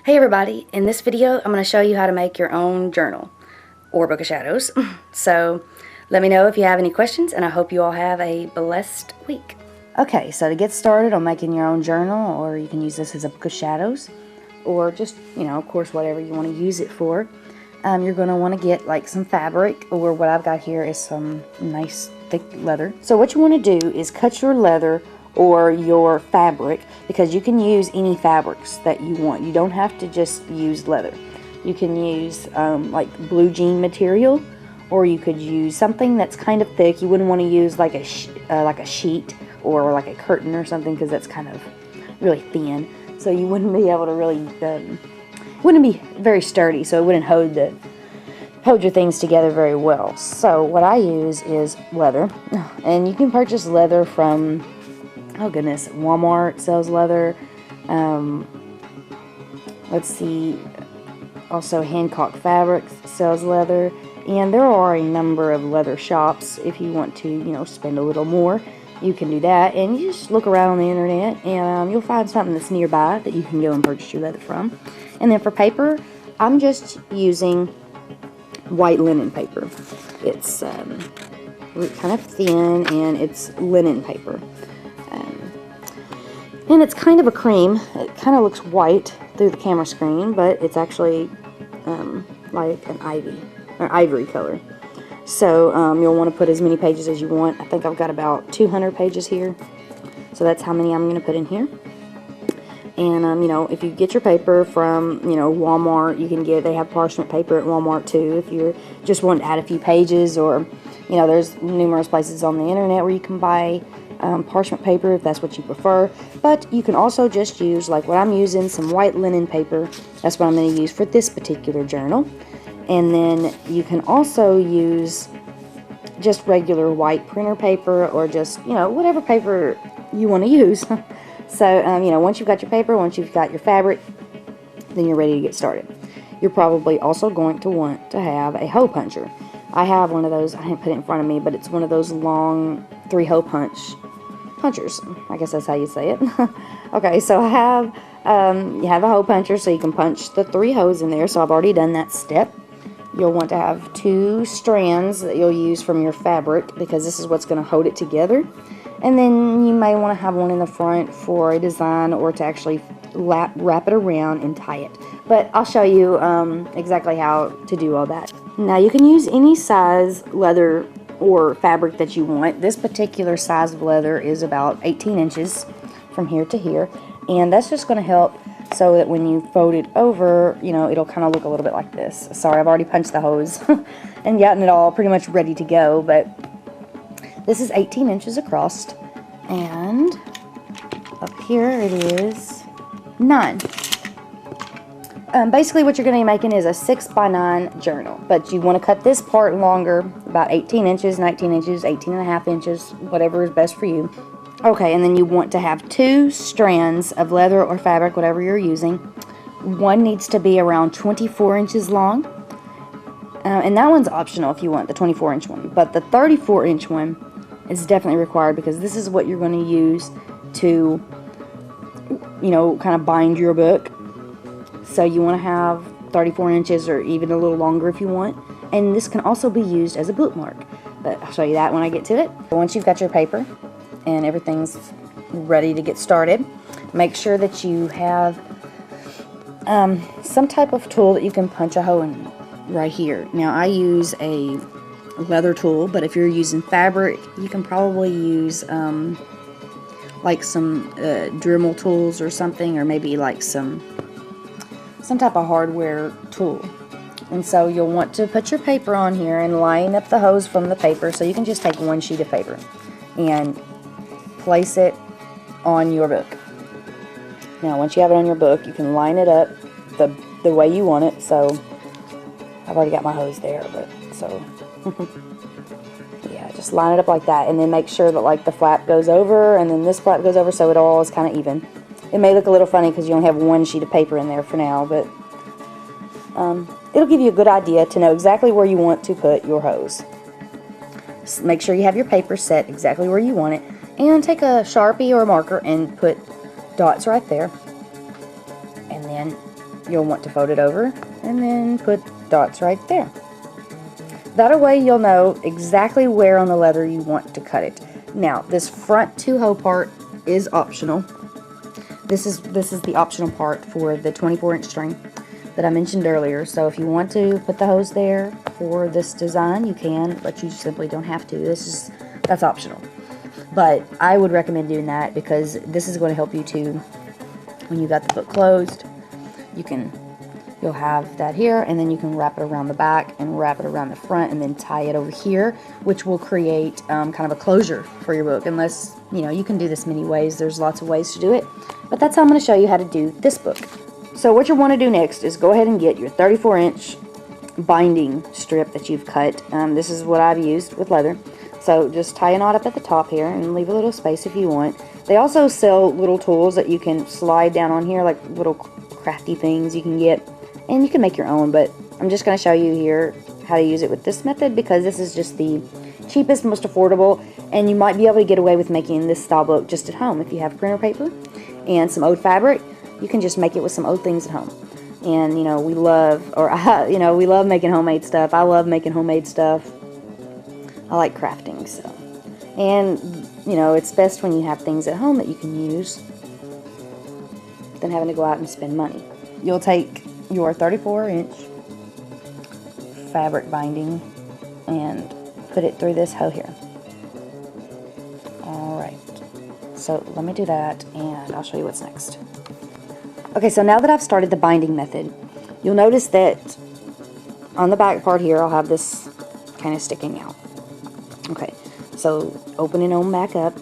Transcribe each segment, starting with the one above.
Hey everybody, in this video I'm going to show you how to make your own journal or book of shadows. So let me know if you have any questions, and I hope you all have a blessed week. Okay, so to get started on making your own journal, or you can use this as a book of shadows, or just, of course, whatever you want to use it for, you're going to want to get like some fabric, or what I've got here is some nice thick leather. So what you want to do is cut your leather or your fabric, because you can use any fabrics that you want. You don't have to just use leather. You can use like blue jean material, or you could use something that's kind of thick. You wouldn't want to use like a sheet or like a curtain or something, because that's kind of really thin. So you wouldn't be able to really, wouldn't be very sturdy. So it wouldn't hold your things together very well. So what I use is leather, and you can purchase leather from, oh goodness, Walmart sells leather. Let's see, also Hancock Fabrics sells leather, and there are a number of leather shops. If you want to, spend a little more, you can do that, and you just look around on the internet, and you'll find something that's nearby that you can go and purchase your leather from. And then for paper, I'm just using white linen paper. It's kind of thin, and it's linen paper. And it's kind of a cream. It kind of looks white through the camera screen, but it's actually like an ivory color. So you'll want to put as many pages as you want. I think I've got about 200 pages here. So that's how many I'm going to put in here. And, if you get your paper from, Walmart, they have parchment paper at Walmart too, if you're just wanting to add a few pages, or, there's numerous places on the internet where you can buy parchment paper if that's what you prefer. But you can also just use, like what I'm using, some white linen paper. That's what I'm going to use for this particular journal. And then you can also use just regular white printer paper, or just, whatever paper you want to use. So, once you've got your paper, once you've got your fabric, then you're ready to get started. You're probably also going to want to have a hole puncher. I have one of those. I didn't put it in front of me, but it's one of those long 3-hole punchers. I guess that's how you say it. Okay, so I have, you have a hole puncher, so you can punch the 3 holes in there. So I've already done that step. You'll want to have 2 strands that you'll use from your fabric, because this is what's going to hold it together. And then you may want to have one in the front for a design, or to actually wrap it around and tie it. But I'll show you exactly how to do all that. Now you can use any size leather or fabric that you want. This particular size of leather is about 18 inches from here to here. And that's just going to help so that when you fold it over, it'll kind of look a little bit like this. Sorry, I've already punched the holes and gotten it all pretty much ready to go, but this is 18 inches across, and up here it is 9. Basically what you're going to be making is a 6x9 journal, but you want to cut this part longer, about 18 inches, 19 inches, 18.5 inches, whatever is best for you. Okay, and then you want to have 2 strands of leather or fabric, whatever you're using. One needs to be around 24 inches long, and that one's optional if you want the 24-inch one, but the 34-inch one is definitely required, because this is what you're going to use to, kind of bind your book. So you want to have 34 inches, or even a little longer if you want. And this can also be used as a bookmark, but I'll show you that when I get to it. Once you've got your paper and everything's ready to get started, make sure that you have some type of tool that you can punch a hole in right here. Now I use a leather tool, but if you're using fabric, you can probably use like some Dremel tools or something, or maybe like some type of hardware tool. And so you'll want to put your paper on here and line up the holes from the paper. So you can just take one sheet of paper and place it on your book. Now once you have it on your book, you can line it up the way you want it. So I've already got my hose there, but so yeah, just line it up like that, and then make sure that like the flap goes over, and then this flap goes over, so it all is kind of even. It may look a little funny because you only have one sheet of paper in there for now, but it'll give you a good idea to know exactly where you want to put your hose. Make sure you have your paper set exactly where you want it, and take a Sharpie or a marker and put dots right there, and then you'll want to fold it over and then put dots right there. That way you'll know exactly where on the leather you want to cut it. Now, this front 2-hole part is optional. This is the optional part for the 24-inch string that I mentioned earlier. So if you want to put the hose there for this design, you can, but you simply don't have to. That's optional. But I would recommend doing that because this is going to help you too when you got the book closed. You'll have that here, and then you can wrap it around the back and wrap it around the front and then tie it over here, which will create kind of a closure for your book. Unless, you can do this many ways. There's lots of ways to do it, but that's how I'm going to show you how to do this book. So what you want to do next is go ahead and get your 34-inch binding strip that you've cut. This is what I've used with leather. So just tie a knot up at the top here and leave a little space if you want. They also sell little tools that you can slide down on here, like little crafty things you can get. And you can make your own, but I'm just going to show you here how to use it with this method because this is just the cheapest, most affordable, and you might be able to get away with making this style book just at home. If you have printer paper and some old fabric, you can just make it with some old things at home. And, we love making homemade stuff. I love making homemade stuff. I like crafting, so. And, it's best when you have things at home that you can use than having to go out and spend money. You'll take your 34-inch fabric binding and put it through this hole here. Alright, so let me do that and I'll show you what's next. Okay, so now that I've started the binding method, you'll notice that on the back part here I'll have this kind of sticking out. Okay, so open it on back up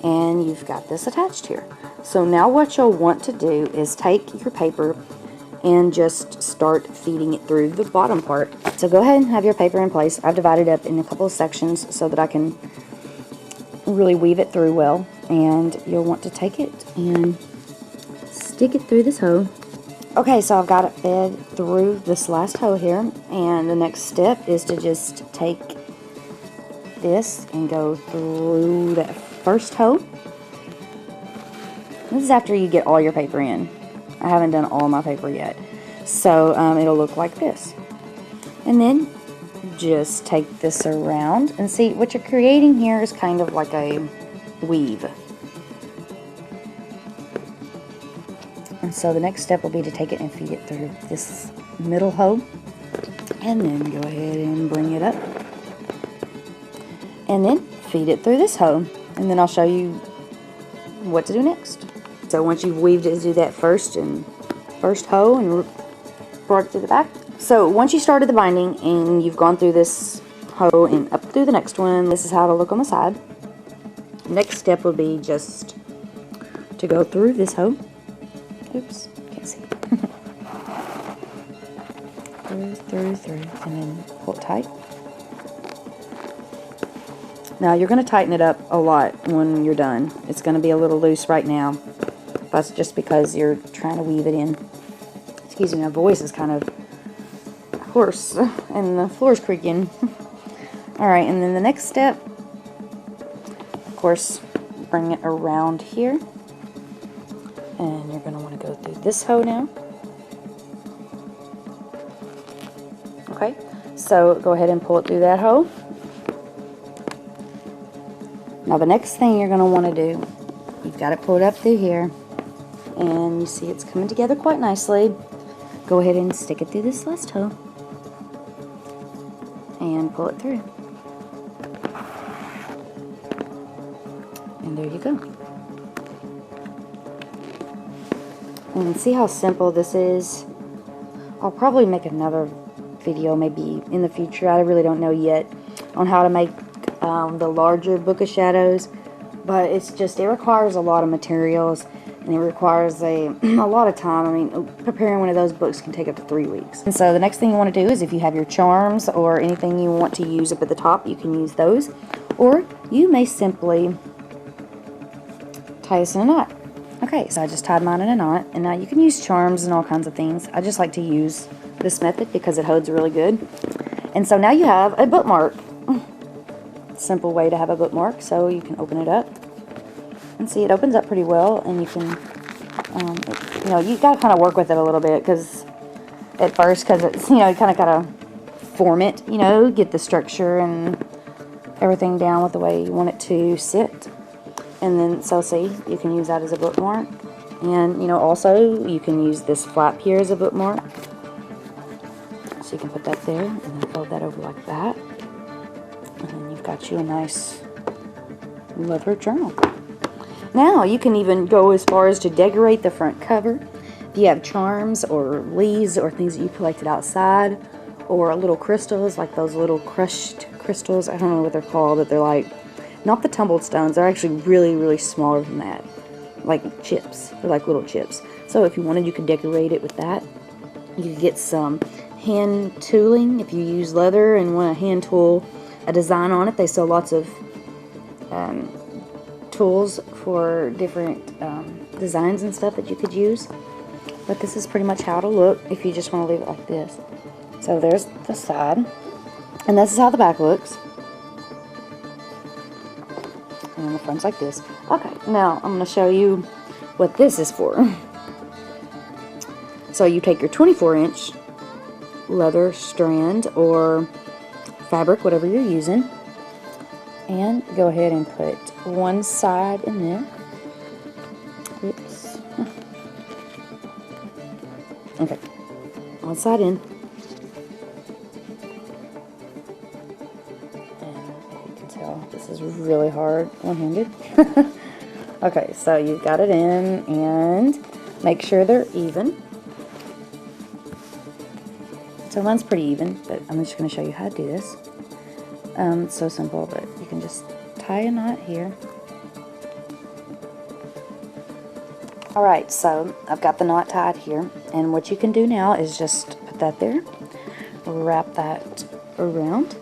and you've got this attached here. So now what you'll want to do is take your paper and just start feeding it through the bottom part. So go ahead and have your paper in place. I've divided up in a couple of sections so that I can really weave it through well. And you'll want to take it and stick it through this hole. Okay, so I've got it fed through this last hole here. And the next step is to just take this and go through that first hole. This is after you get all your paper in. I haven't done all my paper yet. So it'll look like this. And then just take this around and see what you're creating here is kind of like a weave. And so the next step will be to take it and feed it through this middle hole. And then go ahead and bring it up. And then feed it through this hole. And then I'll show you what to do next. So once you've weaved it, do that first hole and brought it to the back. So once you started the binding and you've gone through this hole and up through the next one, this is how it'll look on the side. Next step will be just to go through this hole. Oops, can't see. through, and then pull it tight. Now you're going to tighten it up a lot when you're done. It's going to be a little loose right now. That's just because you're trying to weave it in. Excuse me, my voice is kind of hoarse and the floor's creaking. Alright, and then the next step, of course, bring it around here. And you're going to want to go through this hole now. Okay, so go ahead and pull it through that hole. Now the next thing you're going to want to do, you've got it pulled up through here. And you see it's coming together quite nicely. Go ahead and stick it through this last hole. And pull it through. And there you go. And see how simple this is? I'll probably make another video maybe in the future. I really don't know yet on how to make the larger Book of Shadows. But it requires a lot of materials. And it requires a lot of time. I mean, preparing one of those books can take up to 3 weeks. And so the next thing you want to do is if you have your charms or anything you want to use up at the top, you can use those. Or you may simply tie this in a knot. Okay, so I just tied mine in a knot. And now you can use charms and all kinds of things. I just like to use this method because it holds really good. And so now you have a bookmark. Simple way to have a bookmark. So you can open it up. And see, it opens up pretty well, and you can You know, you gotta kind of work with it a little bit at first, because it's, you know, you kind of gotta form it, you know, get the structure and everything down with the way you want it to sit. And then, so see, you can use that as a bookmark. And, you know, also, you can use this flap here as a bookmark. So you can put that there, and then fold that over like that. And then you've got you a nice leather journal. Now, you can even go as far as to decorate the front cover. If you have charms or leaves or things that you collected outside, or little crystals, like those little crushed crystals. I don't know what they're called, but they're like, not the tumbled stones. They're actually really, really smaller than that. Like chips. They're like little chips. So if you wanted, you could decorate it with that. You could get some hand tooling. If you use leather and want to hand tool a design on it, they sell lots of tools for different designs and stuff that you could use. But this is pretty much how it'll look if you just want to leave it like this. So there's the side, and this is how the back looks. And the front's like this. Okay, now I'm going to show you what this is for. So you take your 24-inch leather strand or fabric, whatever you're using, and go ahead and put one side in there. Oops. Okay, one side in. This is really hard one-handed. Okay, so you've got it in, and make sure they're even. So mine's pretty even, but I'm just going to show you how to do this. It's so simple, but you can just tie a knot here. Alright, so I've got the knot tied here, and what you can do now is just put that there, wrap that around,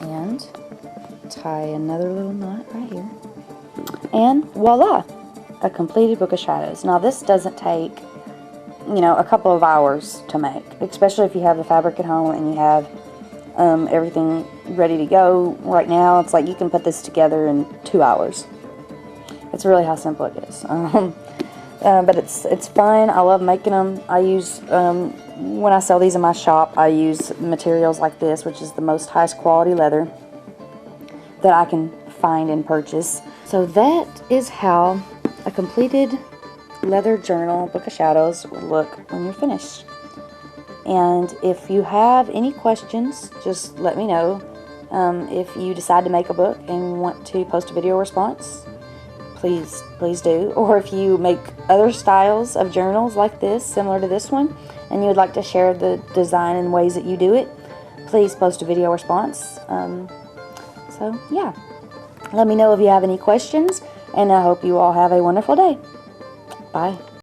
and tie another little knot right here, and voila, a completed book of shadows. Now this doesn't take, you know, a couple of hours to make, especially if you have the fabric at home and you have everything ready to go right now. It's like you can put this together in 2 hours. It's really how simple it is. But it's fun. I love making them. I use, when I sell these in my shop, I use materials like this, which is the most highest quality leather that I can find and purchase. So that is how a completed leather journal book of shadows will look when you're finished. And if you have any questions, just let me know. If you decide to make a book and want to post a video response, please do. Or if you make other styles of journals like this, similar to this one, and you would like to share the design and ways that you do it, please post a video response. So, yeah. Let me know if you have any questions, and I hope you all have a wonderful day. Bye.